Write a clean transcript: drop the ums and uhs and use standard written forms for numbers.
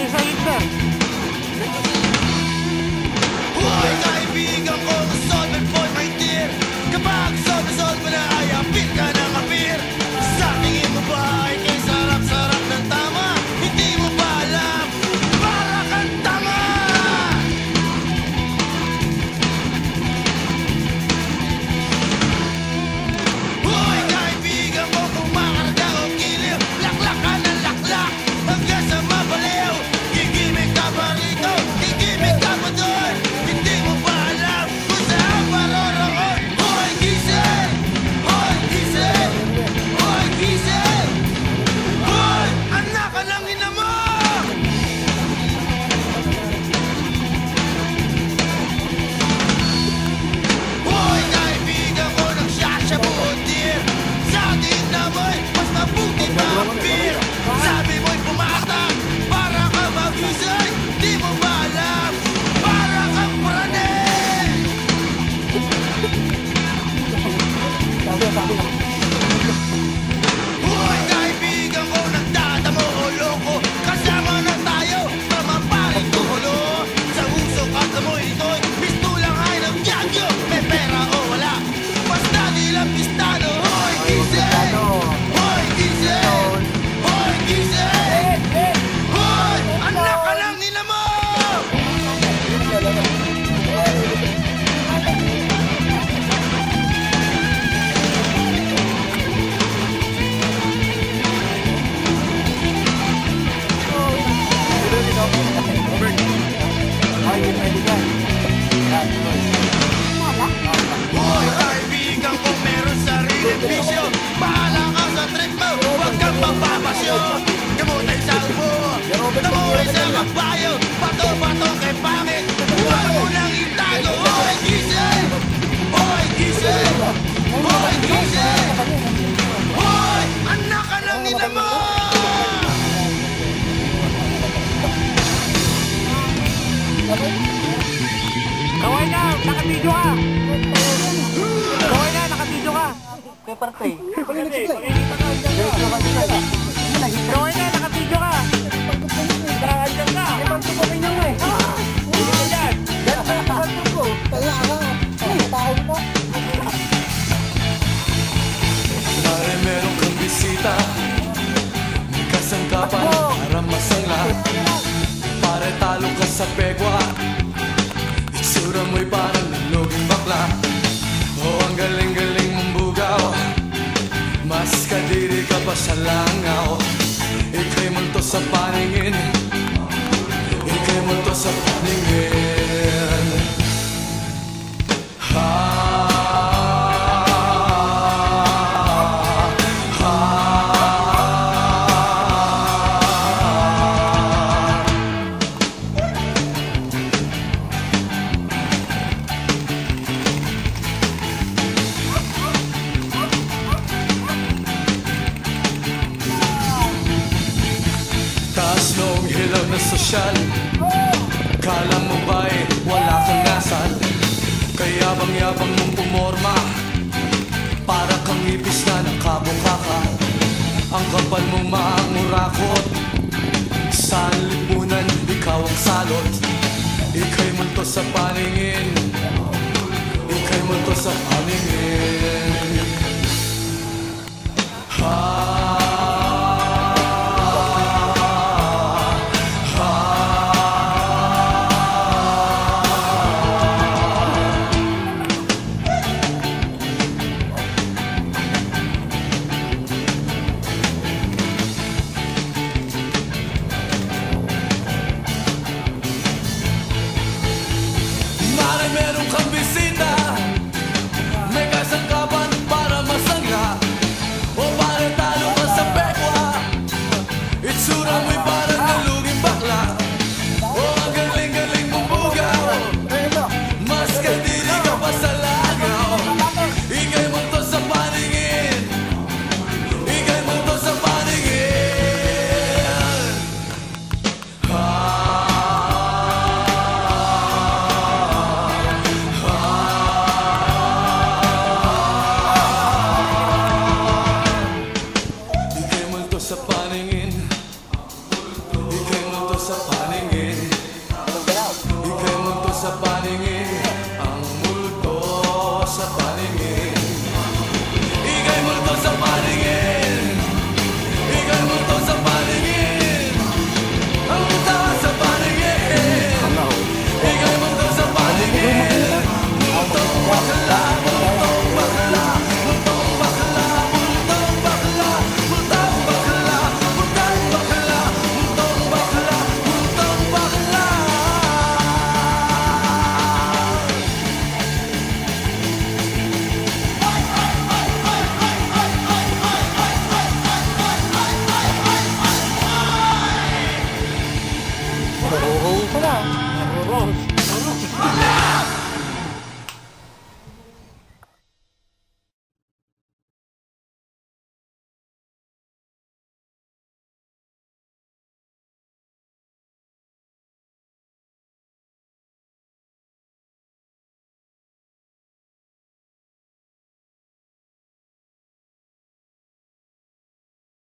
sa Hitler. Hoy, kaibigan ko, solve it for my dear. Kapag solve mo na ay apir ka ng apir. Sa tingin mo ba ay kay sarap-sarap ng tama? Hindi mo ba alam? Para kang tanga! Hoy, kaibigan ko, kumakarga o giliw. Laklak ka ng laklak hanggang sa mabaliw. Gigimik ka ba rito? Gigimik ka ba doon? Hindi mo ba alam kung saan paroroon? Hoy, gising! Hoy, gising! Hoy, gising! Hoy, anak ka ng ina mo! Hoy, kaibigan ko, nagsasyabu o dear. Sa tingin mo'y mas mabuti pa ang beer. Sabi mo'y pumatak para ka magising. Di mo ba alam? Para kang praning! Hoy, kaibigan ko, nagdadamo o loko. Kasama na tayo, mamaparing tulo. Sa usok at amoy nito'y pistulang ay ng gyagyo. May pera o wala, basta di lang pistado. Hoy, gising! Hoy, gising! Hoy, gising! Hoy, anak ka ng ina mo! Hoy, kaibigan ko, meron sariling bisyo. Bahala ka sa trip mo, huwag kang mapapasyo. Gamutin sa ubo, tamuhin sa kabayo. Bato-bato kay pangit, huwag mo nang itago. Hoy, gising! Hoy, gising! Hoy, gising! Hoy, anak ka ng ina mo! Kaway na, nakabidyo ka. Kaway na, nakabidyo ka. Paper play. Kaway na, nakabidyo ka. Andyan ka. Ipagtukumin nyo eh. Hindi ka dyan. Pare, meron kang bisita. May kasangkapan para masangla. Pare, talo ka sa pegwa. Itsura mo'y parang naluging bakla. Oh, ang galing-galing mong bugaw. Mas kadiri ka pa sa langaw. Ika'y multo sa paningin. Ika'y multo sa paningin. Taas noong hilaw na sosyal. Kala mo ba'y wala kang nasal? Kaya bang yabang mong pumorma? Para kang ipis na nakabukaka. Ang kapal mong maangurakot. Sa lipunan, ikaw ang salot. Ika'y multo sa paningin.